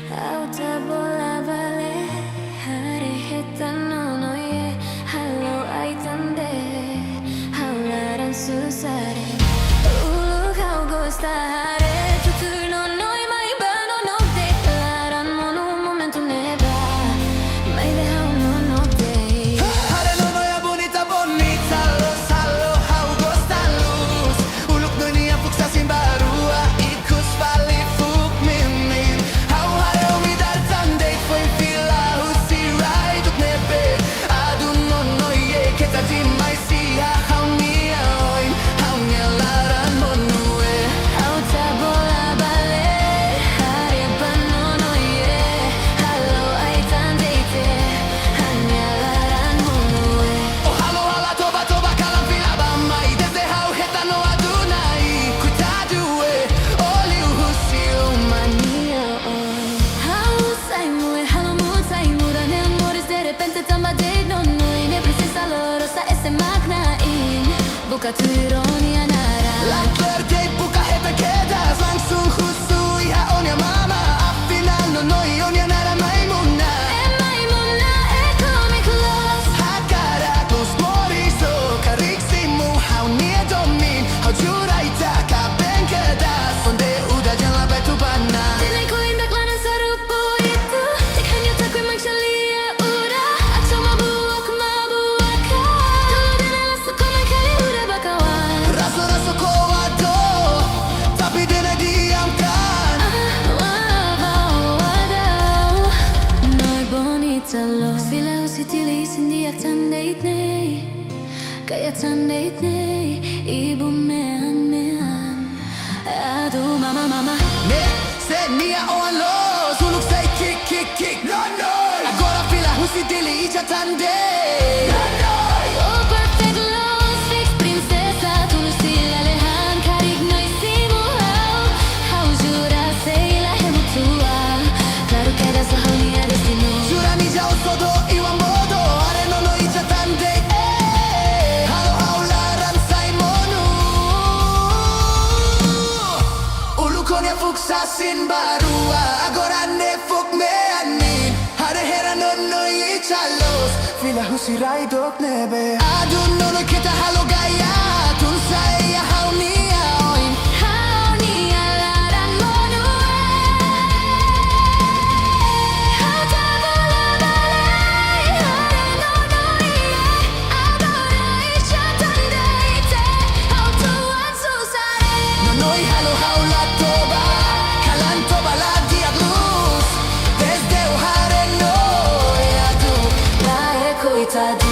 Rock-Tabola Bale Hareheta no ye Halo aitande Haularan susare Ulu kau gostare Tutur no noi mai bano no declaran Mono momento neba Mai dejao no no te Hare no noia bonita bonita Los halo hau gostan luz Uluk no nia fuksa sin barua Ikus vali fuk min Hau hare umidar tandei Foi fila husi rai duk nebe Adu no noie Keta di mai siha hau nia oin Hau nia laran monue Rock-Tabola Bale Hareba no ye Halo aitande te Hanyalaran monue Oh halo hala toba toba kalam fila bamai Desde hau heta no adunai Kuitadue Oli uhusi Mania hoy Halo saimu Dane amores de repente tambadei no noi Ne princesa lorosa esse magna in Buka tu ironia nara Lang verde buka hebe kedas Langsung husu iha onya mama Afinal no noi onya nara maimuna E maimuna e come close Hakara dos moriso Kariksimu hau nia domin Hau juraita ka ben kedas Onde udah jangan batu bana Tinay ko indaklan ang sarupo ito Tikhan niyo tako'y magsialia ura At sa mabuwak ka Tulad din ang lasa ko may kaliura bakawan Raso-raso ko ado Tapi din ay diamkan Noi bonita lo Sila usitilis hindi ak tandait nei Kaya tandait nei Ibu mean Ado mama Ne, se nia oan lo Suluk say kick No, no Agora fila husi dili icha tande No, no Oh perfect love Fix princesa Tu no sila lehan Karig no isimu How jura sei la hemutua Claro que eres la honey destino Jura ni jau sodo iwan bodo Are no no icha tande Halo hau laran saimonu Ulu konya fuksa sin barua Agora ne fuk me anin Hare hera no no icha los Fila husi rai dok nebe Adu no no kita halo gaya Tun saya hau nia oin How ni alaran monue Rock-Tabola Bale Hare no ye Agora isha tandeite How tuan susare No noi halo hau la toba Kalan toba la dia luz Desde o hare no adu La e coitadinha